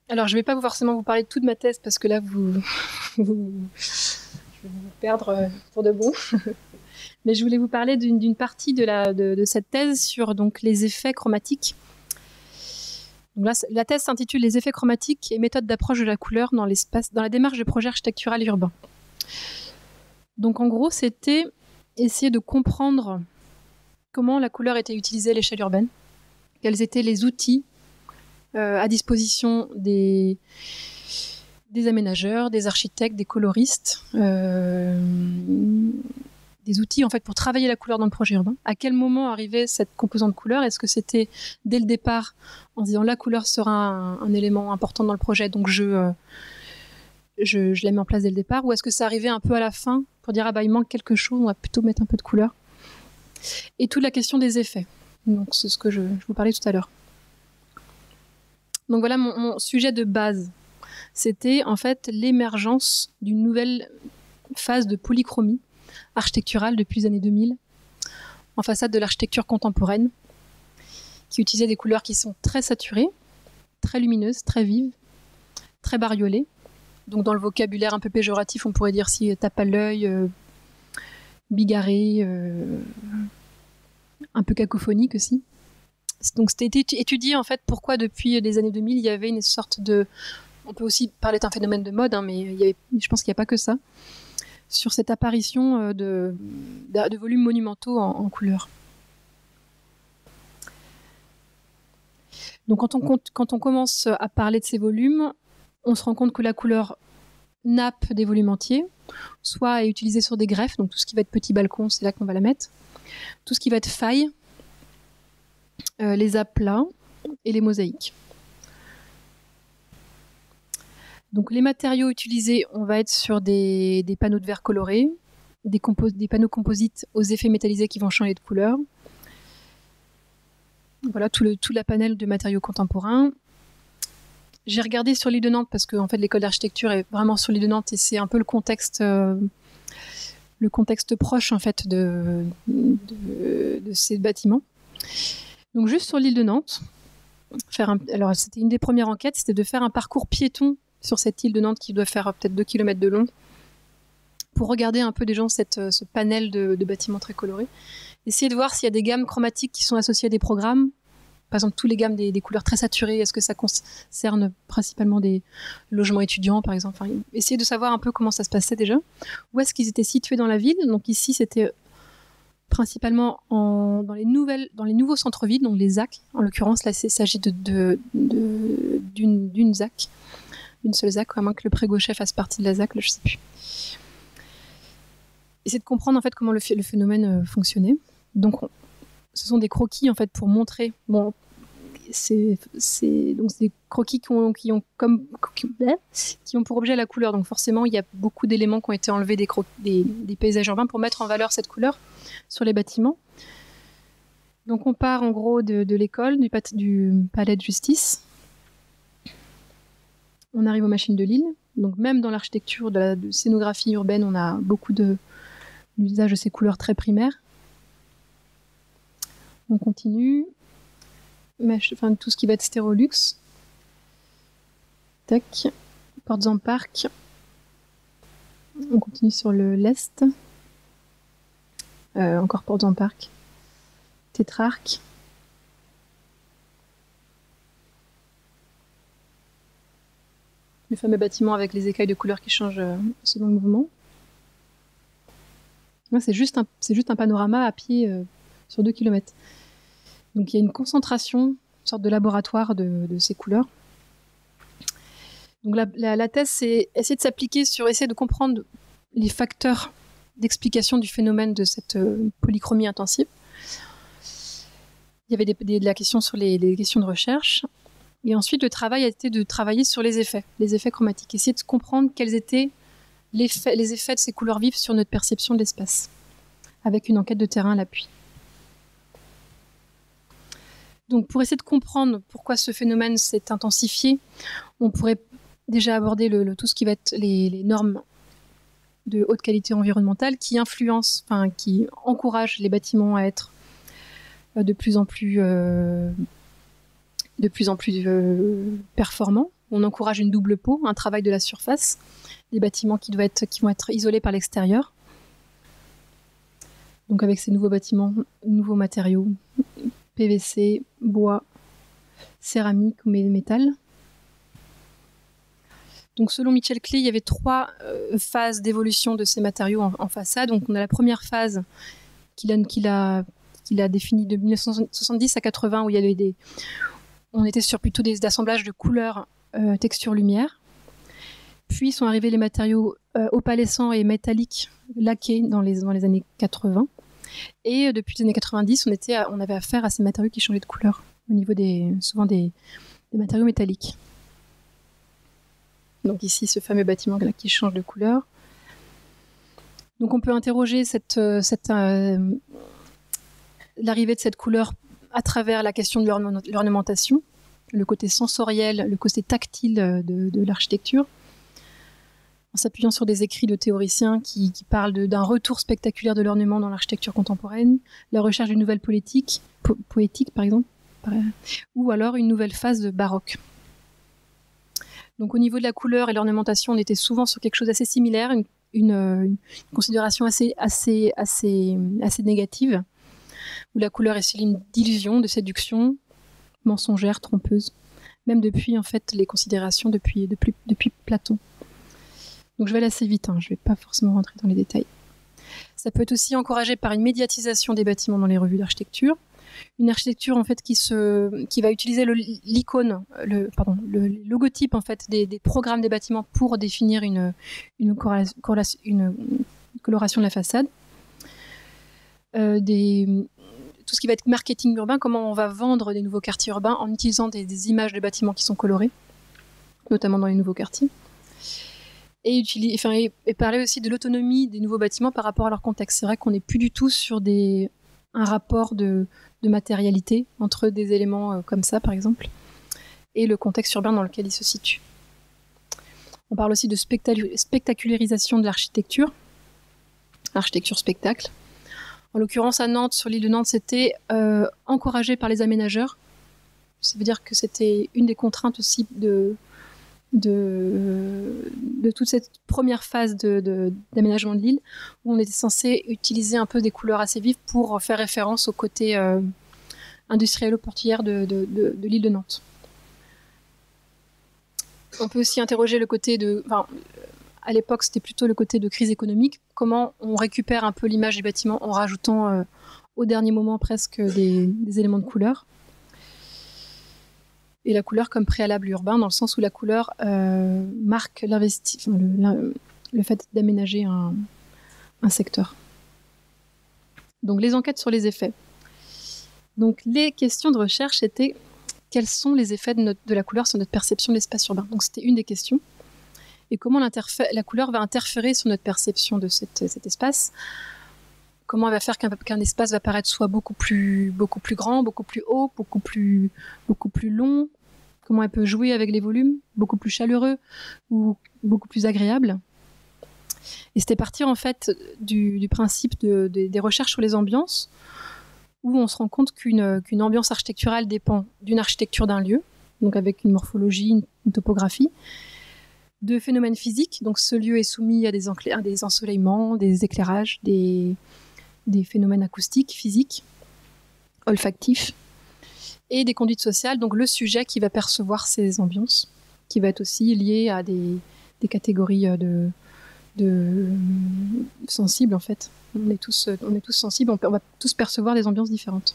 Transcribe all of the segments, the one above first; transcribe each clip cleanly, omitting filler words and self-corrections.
Alors, je ne vais pas forcément vous parler de toute ma thèse parce que là, je vais vous perdre pour de bon. Mais je voulais vous parler d'une partie de cette thèse sur donc, les effets chromatiques. Donc là, la thèse s'intitule « Les effets chromatiques et méthodes d'approche de la couleur dans l'espace, dans la démarche de projet architectural urbain ». Donc en gros, c'était essayer de comprendre comment la couleur était utilisée à l'échelle urbaine, quels étaient les outils à disposition des aménageurs, des architectes, des coloristes, des outils en fait pour travailler la couleur dans le projet urbain. À quel moment arrivait cette composante couleur? Est-ce que c'était dès le départ en disant la couleur sera un élément important dans le projet, donc je la mets en place dès le départ, ou est-ce que ça arrivait un peu à la fin pour dire ah bah il manque quelque chose, on va plutôt mettre un peu de couleur? Et toute la question des effets. Donc c'est ce que je vous parlais tout à l'heure. Donc voilà mon sujet de base. C'était en fait l'émergence d'une nouvelle phase de polychromie architecturale depuis les années 2000 en façade de l'architecture contemporaine qui utilisait des couleurs qui sont très saturées, très lumineuses, très vives, très bariolées. Donc dans le vocabulaire un peu péjoratif, on pourrait dire si tape à l'œil, bigarré, un peu cacophonique aussi. Donc c'était étudié en fait pourquoi depuis les années 2000 il y avait une sorte de... On peut aussi parler d'un phénomène de mode, hein, mais je pense qu'il n'y a pas que ça. Sur cette apparition de volumes monumentaux en couleur. Donc quand on commence à parler de ces volumes, on se rend compte que la couleur nappe des volumes entiers, soit est utilisée sur des greffes, donc tout ce qui va être petit balcon, c'est là qu'on va la mettre. Tout ce qui va être faille, les aplats et les mosaïques. Donc les matériaux utilisés, on va être sur des panneaux de verre colorés, des panneaux composites aux effets métallisés qui vont changer de couleur. Voilà tout la panel de matériaux contemporains. J'ai regardé sur l'île de Nantes parce que en fait, l'école d'architecture est vraiment sur l'île de Nantes et c'est un peu le contexte proche en fait de ces bâtiments. Donc juste sur l'île de Nantes, alors c'était une des premières enquêtes, c'était de faire un parcours piéton sur cette île de Nantes qui doit faire peut-être 2 km de long, pour regarder un peu déjà ce panel de bâtiments très colorés. Essayer de voir s'il y a des gammes chromatiques qui sont associées à des programmes. Par exemple, toutes les gammes des couleurs très saturées, est-ce que ça concerne principalement des logements étudiants, par exemple? Enfin, essayer de savoir un peu comment ça se passait déjà. Où est-ce qu'ils étaient situés dans la ville? Donc ici, c'était principalement dans les nouveaux centres-villes, donc les ZAC. En l'occurrence, là, il s'agit d'une ZAC. Une seule ZAC, à moins que le pré-gauchet fasse partie de la ZAC, là, je ne sais plus. Essayer de comprendre en fait comment le phénomène fonctionnait. Donc, ce sont des croquis en fait pour montrer. Bon, c'est des croquis qui ont pour objet la couleur. Donc forcément, il y a beaucoup d'éléments qui ont été enlevés des paysages urbains pour mettre en valeur cette couleur sur les bâtiments. Donc on part en gros de l'école, du palais de justice. On arrive aux machines de Lille. Donc même dans l'architecture de scénographie urbaine, on a beaucoup d'usage de ces couleurs très primaires. On continue. Tout ce qui va être Stérolux. Tac. Portes en parc. On continue sur l'est. Encore portes en parc. Tétrarque. Le fameux bâtiment avec les écailles de couleur qui changent selon le mouvement. Là, c'est juste un panorama à pied sur 2 km. Donc il y a une concentration, une sorte de laboratoire de ces couleurs. Donc la thèse, c'est essayer de s'appliquer sur essayer de comprendre les facteurs d'explication du phénomène de cette polychromie intensive. Il y avait de la question sur les questions de recherche. Et ensuite, le travail a été de travailler sur les effets chromatiques. Essayer de comprendre quels étaient les effets de ces couleurs vives sur notre perception de l'espace, avec une enquête de terrain à l'appui. Donc, pour essayer de comprendre pourquoi ce phénomène s'est intensifié, on pourrait déjà aborder tout ce qui va être les normes de haute qualité environnementale qui qui encouragent les bâtiments à être de plus en plus performants On encourage une double peau, un travail de la surface, des bâtiments qui vont être isolés par l'extérieur. Donc avec ces nouveaux bâtiments, nouveaux matériaux, PVC, bois, céramique ou métal. Donc selon Michel Klee, il y avait 3 phases d'évolution de ces matériaux en façade. Donc on a la première phase qu'il a définie de 1970 à 80, où il y avait on était sur plutôt des assemblages de couleurs, texture, lumière. Puis sont arrivés les matériaux opalescents et métalliques laqués dans les années 80. Et depuis les années 90, on avait affaire à ces matériaux qui changeaient de couleur, au niveau souvent des matériaux métalliques. Donc ici, ce fameux bâtiment là qui change de couleur. Donc on peut interroger l'arrivée de cette couleur à travers la question de l'ornementation, le côté sensoriel, le côté tactile de l'architecture, en s'appuyant sur des écrits de théoriciens qui parlent d'un retour spectaculaire de l'ornement dans l'architecture contemporaine, la recherche d'une nouvelle poétique par exemple, ou alors une nouvelle phase de baroque. Donc au niveau de la couleur et l'ornementation, on était souvent sur quelque chose d'assez similaire, une considération assez négative, où la couleur est synonyme d'illusion, de séduction, mensongère, trompeuse, même depuis en fait les considérations depuis Platon. Donc je vais aller assez vite, je ne vais pas forcément rentrer dans les détails. Ça peut être aussi encouragé par une médiatisation des bâtiments dans les revues d'architecture, une architecture en fait qui va utiliser l'icône, le logotype en fait des programmes des bâtiments pour définir une coloration de la façade. Tout ce qui va être marketing urbain, comment on va vendre des nouveaux quartiers urbains en utilisant des images de bâtiments qui sont colorés, notamment dans les nouveaux quartiers. Et parler aussi de l'autonomie des nouveaux bâtiments par rapport à leur contexte. C'est vrai qu'on n'est plus du tout sur un rapport de matérialité entre des éléments comme ça, par exemple, et le contexte urbain dans lequel ils se situent. On parle aussi de spectacularisation de l'architecture spectacle. En l'occurrence, à Nantes, sur l'île de Nantes, c'était encouragé par les aménageurs. Ça veut dire que c'était une des contraintes aussi de toute cette première phase d'aménagement de l'île, où on était censé utiliser un peu des couleurs assez vives pour faire référence au côté industriel-portuaire de l'île de Nantes. On peut aussi interroger le côté à l'époque, c'était plutôt le côté de crise économique. Comment on récupère un peu l'image du bâtiment en rajoutant au dernier moment presque des éléments de couleur. Et la couleur comme préalable urbain, dans le sens où la couleur marque le fait d'aménager un secteur. Donc les enquêtes sur les effets. Donc les questions de recherche étaient quels sont les effets de la couleur sur notre perception de l'espace urbain. Donc c'était une des questions. Et comment la couleur va interférer sur notre perception de cet espace. Comment elle va faire qu'un espace va paraître soit beaucoup plus grand, beaucoup plus haut, beaucoup plus long. Comment elle peut jouer avec les volumes, beaucoup plus chaleureux ou beaucoup plus agréable. Et c'était partir en fait du principe des recherches sur les ambiances, où on se rend compte qu'une ambiance architecturale dépend d'une architecture d'un lieu, donc avec une morphologie, une topographie, de phénomènes physiques, donc ce lieu est soumis à des ensoleillements, des éclairages, des phénomènes acoustiques, physiques, olfactifs, et des conduites sociales, donc le sujet qui va percevoir ces ambiances, qui va être aussi lié à des catégories de sensibles en fait. On est tous sensibles, on va tous percevoir des ambiances différentes.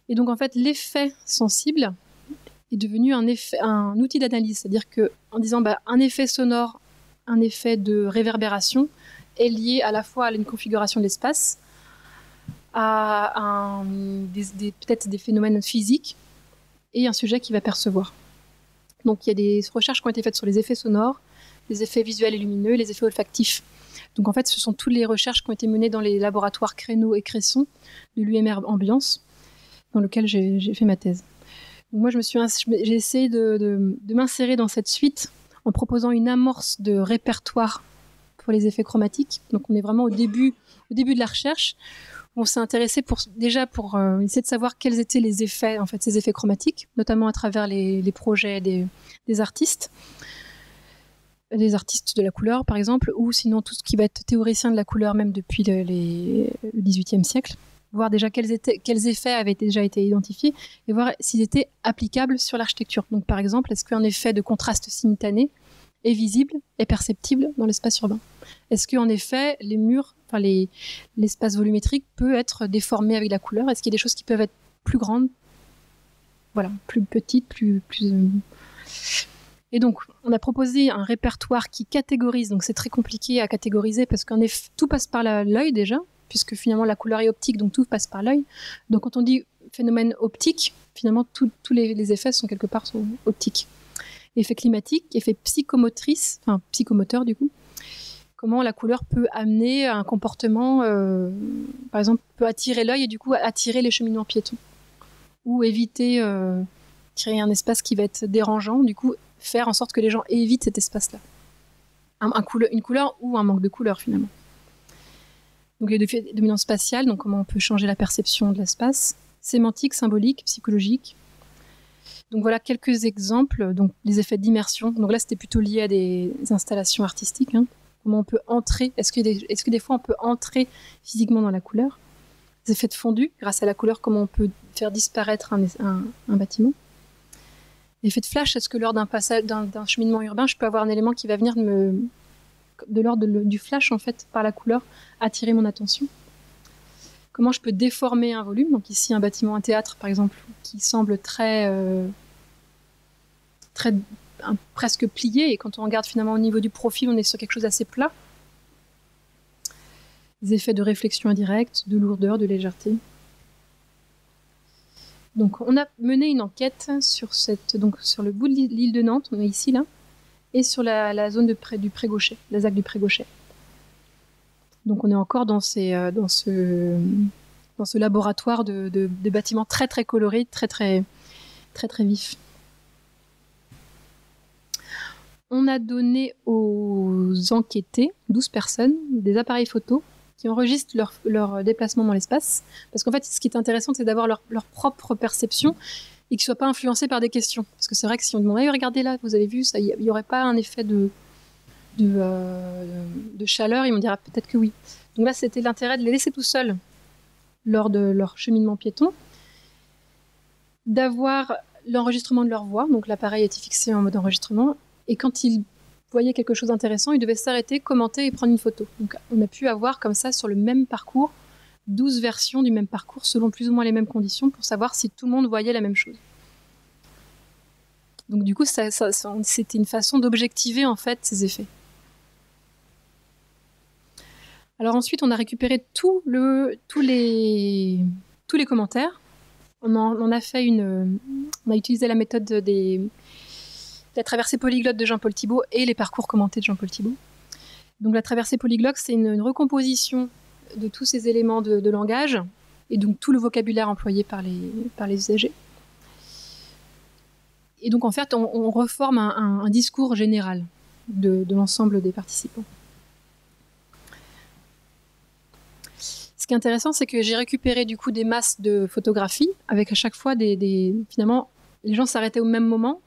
Et donc en fait, l'effet sensible est devenu un outil d'analyse, c'est-à-dire qu'en disant un effet sonore, un effet de réverbération est lié à la fois à une configuration de l'espace, à peut-être des phénomènes physiques et un sujet qui va percevoir. Donc il y a des recherches qui ont été faites sur les effets sonores, les effets visuels et lumineux, les effets olfactifs. Donc en fait, ce sont toutes les recherches qui ont été menées dans les laboratoires Créneau et Cresson de l'UMR Ambiance, dans lequel j'ai fait ma thèse. Donc moi, j'ai essayé de m'insérer dans cette suite en proposant une amorce de répertoire pour les effets chromatiques. Donc on est vraiment au début de la recherche, On s'est intéressé pour essayer de savoir quels étaient les effets, en fait, ces effets chromatiques, notamment à travers les projets des artistes de la couleur, par exemple, ou sinon tout ce qui va être théoricien de la couleur, même depuis le XVIIIe siècle. Voir déjà quels effets avaient déjà été identifiés et voir s'ils étaient applicables sur l'architecture. Donc, par exemple, est-ce qu'un effet de contraste simultané est visible et perceptible dans l'espace urbain? Est-ce qu'en effet, les murs, enfin l'espace volumétrique peut être déformé avec la couleur? Est-ce qu'il y a des choses qui peuvent être plus grandes, voilà, plus petites, plus Et donc, on a proposé un répertoire qui catégorise. Donc, c'est très compliqué à catégoriser parce qu'en effet, tout passe par l'œil déjà, puisque finalement la couleur est optique, donc tout passe par l'œil. Donc, quand on dit phénomène optique, finalement, tous les effets sont quelque part optiques. Effet climatique, effet psychomoteur du coup. Comment la couleur peut amener un comportement, par exemple, peut attirer l'œil et du coup attirer les cheminements piétons. Ou éviter, créer un espace qui va être dérangeant, du coup faire en sorte que les gens évitent cet espace-là. Une couleur ou un manque de couleur finalement. Donc les dominances spatiales, donc comment on peut changer la perception de l'espace, sémantique, symbolique, psychologique. Donc voilà quelques exemples, donc les effets d'immersion. Donc là c'était plutôt lié à des installations artistiques. Comment on peut entrer, est-ce que des fois on peut entrer physiquement dans la couleur? Les effets de fondu, grâce à la couleur, comment on peut faire disparaître un bâtiment? L'effet de flash, est-ce que lors d'un cheminement urbain, je peux avoir un élément qui va venir de l'ordre du flash, en fait, par la couleur, attirer mon attention? Comment je peux déformer un volume? Donc ici, un bâtiment, un théâtre, par exemple, qui semble presque plié, et quand on regarde finalement au niveau du profil, on est sur quelque chose d'assez plat. Des effets de réflexion indirecte, de lourdeur, de légèreté. Donc, on a mené une enquête sur le bout de l'île de Nantes, on est ici, là, et sur la zone du Pré-Gauchet, la ZAC du Pré-Gauchet. Donc, on est encore dans ce laboratoire de bâtiments très, très colorés, très, très, très, très vifs. On a donné aux enquêtés, 12 personnes, des appareils photo qui enregistrent leur déplacement dans l'espace. Parce qu'en fait, ce qui est intéressant, c'est d'avoir leur propre perception et qu'ils ne soient pas influencés par des questions. Parce que c'est vrai que si on demande, regardez là, vous avez vu, il n'y aurait pas un effet de chaleur, ils vont dire peut-être que oui. Donc là, c'était l'intérêt de les laisser tout seuls lors de leur cheminement piéton, d'avoir l'enregistrement de leur voix. Donc l'appareil était fixé en mode enregistrement. Et quand ils voyaient quelque chose d'intéressant, ils devaient s'arrêter, commenter et prendre une photo. Donc on a pu avoir comme ça sur le même parcours 12 versions du même parcours selon plus ou moins les mêmes conditions pour savoir si tout le monde voyait la même chose. Donc du coup, c'était une façon d'objectiver en fait ces effets. Alors ensuite, on a récupéré tous les commentaires. On a utilisé la méthode de la traversée polyglotte de Jean-Paul Thibault et les parcours commentés de Jean-Paul Thibault. Donc la traversée polyglotte, c'est une recomposition de tous ces éléments de langage et donc tout le vocabulaire employé par les usagers. Et donc en fait, on reforme un discours général de l'ensemble des participants. Ce qui est intéressant, c'est que j'ai récupéré du coup des masses de photographies avec à chaque fois finalement, les gens s'arrêtaient au même moment,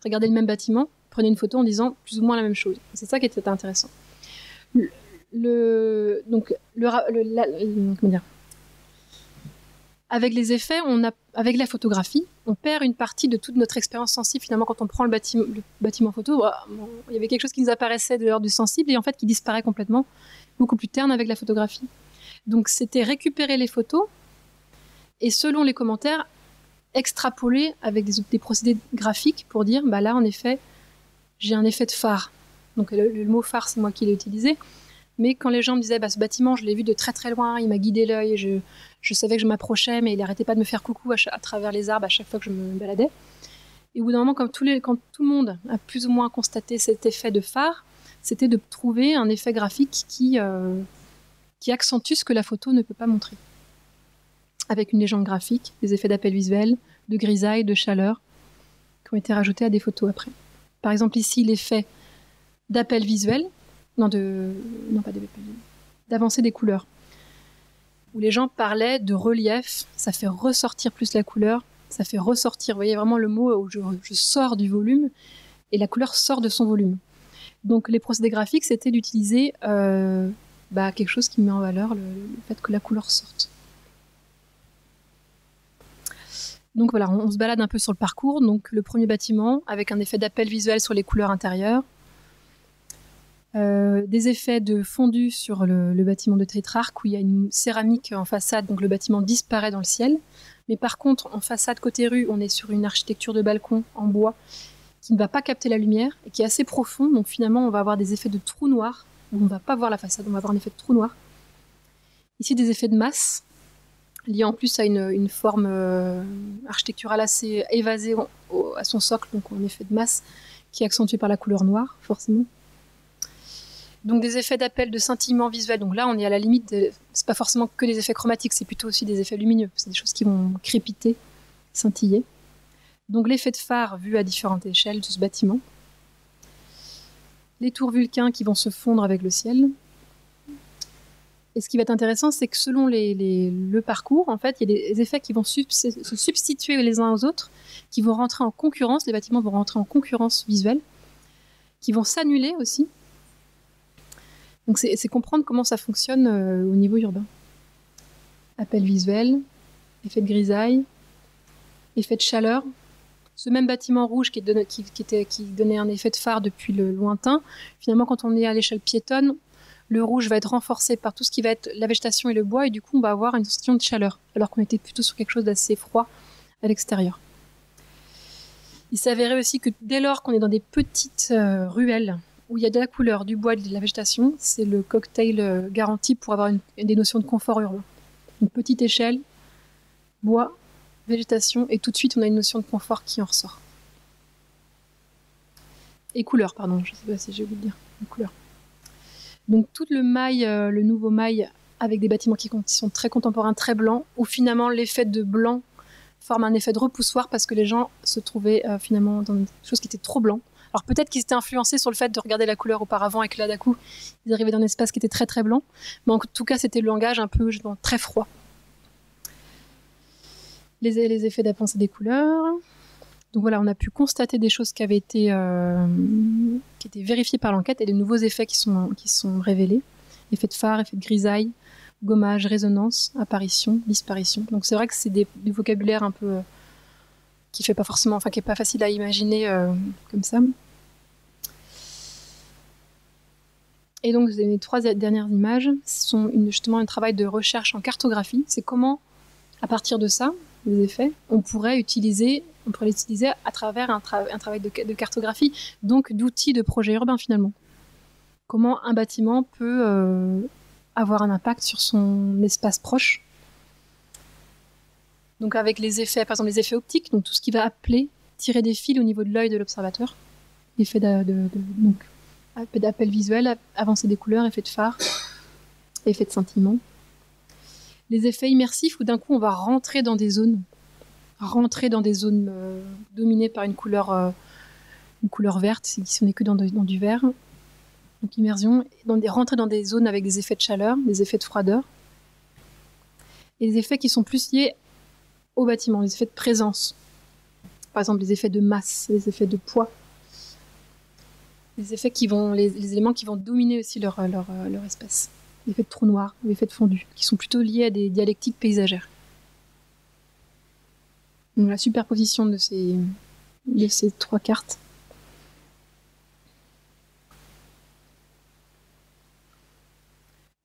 regardaient le même bâtiment, prenaient une photo en disant plus ou moins la même chose. C'est ça qui était intéressant. Avec les effets, avec la photographie, on perd une partie de toute notre expérience sensible. Finalement, quand on prend le bâtiment photo, il y avait quelque chose qui nous apparaissait de l'ordre du sensible et en fait qui disparaît complètement, beaucoup plus terne avec la photographie. Donc c'était récupérer les photos et selon les commentaires, extrapoler avec des procédés graphiques pour dire, là en effet, j'ai un effet de phare. Donc le mot phare, c'est moi qui l'ai utilisé. Mais quand les gens me disaient, ce bâtiment, je l'ai vu de très très loin, il m'a guidé l'œil, je savais que je m'approchais, mais il n'arrêtait pas de me faire coucou à travers les arbres à chaque fois que je me baladais. Et au bout d'un moment, quand tout le monde a plus ou moins constaté cet effet de phare, c'était de trouver un effet graphique qui accentue ce que la photo ne peut pas montrer. Avec une légende graphique, des effets d'appel visuel, de grisaille, de chaleur, qui ont été rajoutés à des photos après. Par exemple, ici, l'effet d'appel visuel, d'avancée des couleurs. où les gens parlaient de relief, ça fait ressortir plus la couleur, ça fait ressortir, vous voyez vraiment le mot où je sors du volume, et la couleur sort de son volume. Donc les procédés graphiques, c'était d'utiliser quelque chose qui met en valeur le fait que la couleur sorte. Donc voilà, on se balade un peu sur le parcours. Donc le premier bâtiment, avec un effet d'appel visuel sur les couleurs intérieures. Des effets de fondu sur le bâtiment de Tétrarque, où il y a une céramique en façade, donc le bâtiment disparaît dans le ciel. Mais par contre, en façade côté rue, on est sur une architecture de balcon en bois qui ne va pas capter la lumière et qui est assez profond. Donc finalement, on va avoir des effets de trou noir, où on ne va pas voir la façade, on va avoir un effet de trou noir. Ici, des effets de masse, liés en plus à une forme architecturale assez évasée à son socle, donc un effet de masse qui est accentué par la couleur noire, forcément. Donc des effets d'appel de scintillement visuel. Donc là, on est à la limite, c'est pas forcément que des effets chromatiques, c'est plutôt aussi des effets lumineux. C'est des choses qui vont crépiter, scintiller. Donc l'effet de phare vu à différentes échelles de ce bâtiment. Les tours Vulcain qui vont se fondre avec le ciel. Et ce qui va être intéressant, c'est que selon le parcours, en fait, il y a des effets qui vont se substituer les uns aux autres, qui vont rentrer en concurrence, les bâtiments vont rentrer en concurrence visuelle, qui vont s'annuler aussi. Donc c'est comprendre comment ça fonctionne au niveau urbain. Appel visuel, effet de grisaille, effet de chaleur. Ce même bâtiment rouge qui donnait un effet de phare depuis le lointain, finalement, quand on est à l'échelle piétonne, le rouge va être renforcé par tout ce qui va être la végétation et le bois, et du coup, on va avoir une sensation de chaleur, alors qu'on était plutôt sur quelque chose d'assez froid à l'extérieur. Il s'avérait aussi que dès lors qu'on est dans des petites ruelles, où il y a de la couleur, du bois et de la végétation, c'est le cocktail garanti pour avoir des notions de confort urbain. Une petite échelle, bois, végétation, et tout de suite, on a une notion de confort qui en ressort. Et couleur, pardon, je ne sais pas si j'ai oublié de dire. Une couleur. Donc tout le nouveau mail, avec des bâtiments qui sont très contemporains, très blancs, où finalement l'effet de blanc forme un effet de repoussoir parce que les gens se trouvaient finalement dans des choses qui étaient trop blancs. Alors peut-être qu'ils étaient influencés sur le fait de regarder la couleur auparavant et que là d'un coup ils arrivaient dans un espace qui était très très blanc, mais en tout cas c'était le langage un peu très froid. Les effets d'appensée des couleurs. Donc voilà, on a pu constater des choses qui étaient vérifiées par l'enquête et des nouveaux effets qui sont révélés. Effet de phare, effet de grisaille, gommage, résonance, apparition, disparition. Donc c'est vrai que c'est du vocabulaire un peu qui fait pas forcément, qui est pas facile à imaginer comme ça. Et donc les 3 dernières images sont justement un travail de recherche en cartographie. C'est comment, à partir de ça, les effets, on pourrait les utiliser à travers un travail de cartographie, donc d'outils de projet urbain finalement. Comment un bâtiment peut avoir un impact sur son espace proche. Donc avec les effets, par exemple les effets optiques, donc tout ce qui va tirer des fils au niveau de l'œil de l'observateur, effet d'appel visuel, avancée des couleurs, effet de phare, effet de scintillement. Les effets immersifs où d'un coup on va rentrer dans des zones dominées par une couleur verte, si on n'est que dans du vert. Donc immersion, rentrer dans des zones avec des effets de chaleur, des effets de froideur. Et les effets qui sont plus liés au bâtiment, les effets de présence. Par exemple, les effets de masse, les effets de poids. Les éléments qui vont dominer aussi leur espace. L'effet de trou noir, l'effet de fondu, qui sont plutôt liés à des dialectiques paysagères. Donc la superposition de ces 3 cartes.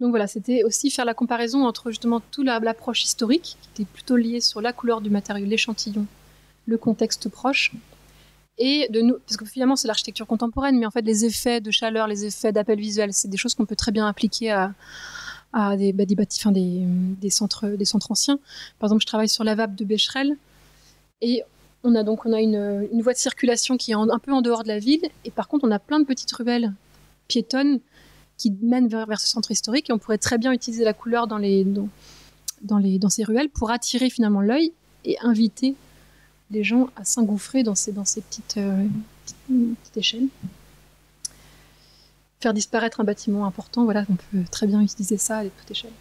Donc voilà, c'était aussi faire la comparaison entre justement toute l'approche historique, qui était plutôt liée sur la couleur du matériau, l'échantillon, le contexte proche, et parce que finalement c'est l'architecture contemporaine, mais en fait les effets de chaleur, les effets d'appel visuel, c'est des choses qu'on peut très bien appliquer à des centres anciens. Par exemple, je travaille sur la VAP de Becherel, et on a une voie de circulation qui est un peu en dehors de la ville, et par contre on a plein de petites ruelles piétonnes qui mènent vers ce centre historique, et on pourrait très bien utiliser la couleur dans ces ruelles pour attirer finalement l'œil et inviter les gens à s'engouffrer dans ces petites échelles. Faire disparaître un bâtiment important, voilà, on peut très bien utiliser ça à toute échelle.